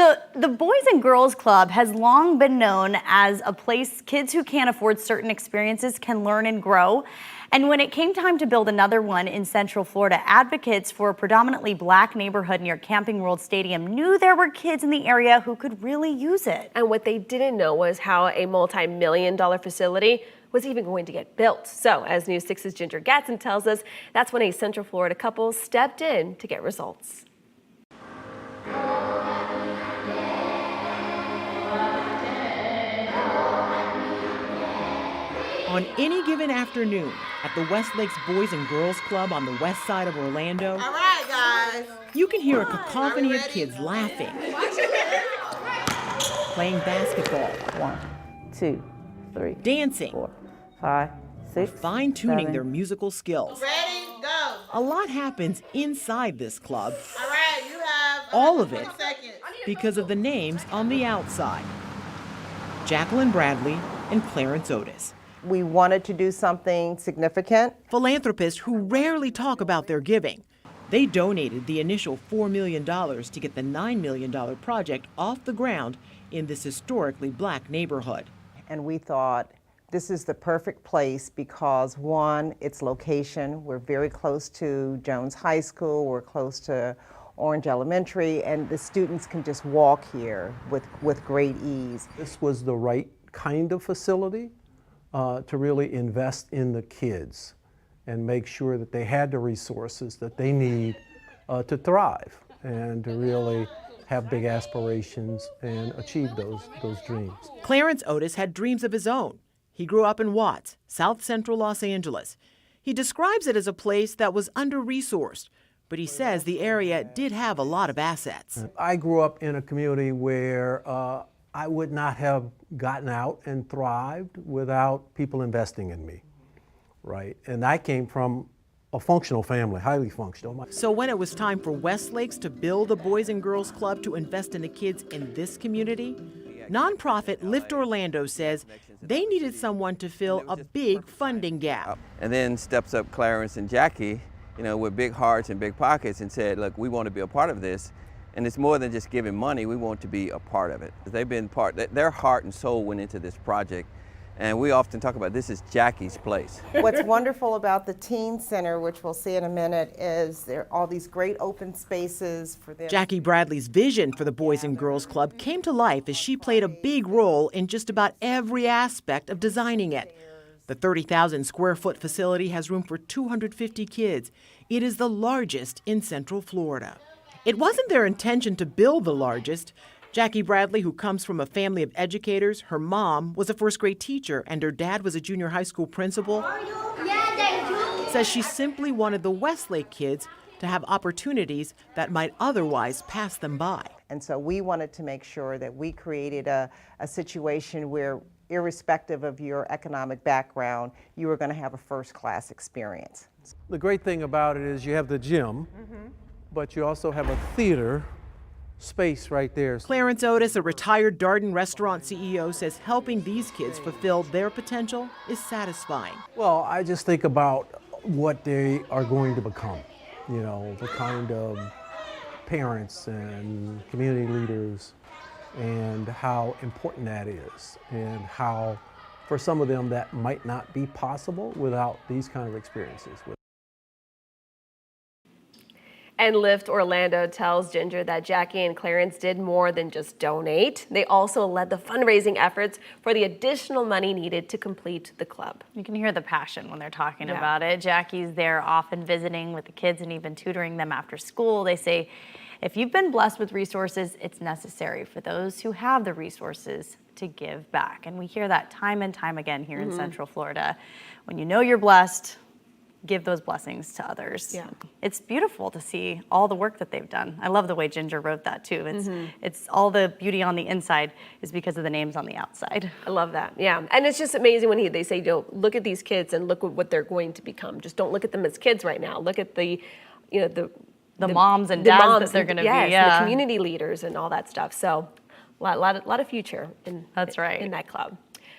So the Boys and Girls Club has long been known as a place kids who can't afford certain experiences can learn and grow. And when it came time to build another one in Central Florida, advocates for a predominantly black neighborhood near Camping World Stadium knew there were kids in the area who could really use it. And what they didn't know was how a multi-million-dollar facility was even going to get built. So as News 6's Ginger Gatson tells us, that's when a Central Florida couple stepped in to get results. On any given afternoon at the West Lakes Boys and Girls Club on the west side of Orlando, all right, guys, you can hear a cacophony of kids laughing, playing basketball, 1, 2, 3, dancing, 4, 5, 6, fine-tuning 7. their musical skills. ready, go. A lot happens inside this club, All right, you have all of it 20 seconds. because of the names on the outside. Jacqueline Bradley and Clarence Otis. We wanted to do something significant. Philanthropists who rarely talk about their giving. They donated the initial $4 million to get the $9 million project off the ground in this historically black neighborhood. And we thought this is the perfect place because, one, its location. We're very close to Jones High School. We're close to Orange Elementary, and the students can just walk here with great ease. This was the right kind of facility to really invest in the kids and make sure that they had the resources that they need to thrive and to really have big aspirations and achieve those dreams. Clarence Otis had dreams of his own. He grew up in Watts, South Central Los Angeles. He describes it as a place that was under-resourced, but he says the area did have a lot of assets. I grew up in a community where I would not have gotten out and thrived without people investing in me, right? And I came from a functional family, highly functional. So when it was time for West Lakes to build a Boys and Girls Club to invest in the kids in this community, nonprofit Lift Orlando says they needed someone to fill a big funding gap. And then steps up Clarence and Jackie, you know, with big hearts and big pockets and said, look, we want to be a part of this. And it's more than just giving money, we want to be a part of it. They've been their heart and soul went into this project. And we often talk about this is Jackie's place. What's wonderful about the Teen Center, which we'll see in a minute, is there are all these great open spaces for them. Jackie Bradley's vision for the Boys and Girls Club came to life as she played a big role in just about every aspect of designing it. The 30,000 square foot facility has room for 250 kids. It is the largest in Central Florida. It wasn't their intention to build the largest. Jackie Bradley, who comes from a family of educators, her mom was a first grade teacher and her dad was a junior high school principal, says she simply wanted the Westlake kids to have opportunities that might otherwise pass them by. And so we wanted to make sure that we created a situation where, irrespective of your economic background, you were going to have a first-class experience. The great thing about it is you have the gym, but you also have a theater space right there. Clarence Otis, a retired Darden restaurant CEO, says helping these kids fulfill their potential is satisfying. Well, I just think about what they are going to become, you know, the kind of parents and community leaders and how important that is and how for some of them that might not be possible without these kind of experiences. And Lift Orlando tells Ginger that Jackie and Clarence did more than just donate. They also led the fundraising efforts for the additional money needed to complete the club. You can hear the passion when they're talking about it. Jackie's there often visiting with the kids and even tutoring them after school. They say, if you've been blessed with resources, it's necessary for those who have the resources to give back. And we hear that time and time again here in Central Florida. When you know you're blessed, give those blessings to others. Yeah. It's beautiful to see all the work that they've done. I love the way Ginger wrote that too. It's all the beauty on the inside is because of the names on the outside. I love that. Yeah, and it's just amazing when they say, you know, look at these kids and look at what they're going to become. Just don't look at them as kids right now. Look at the moms and dads that they're going to be. Yeah, the community leaders and all that stuff. So, a lot of future in That's right. in that club.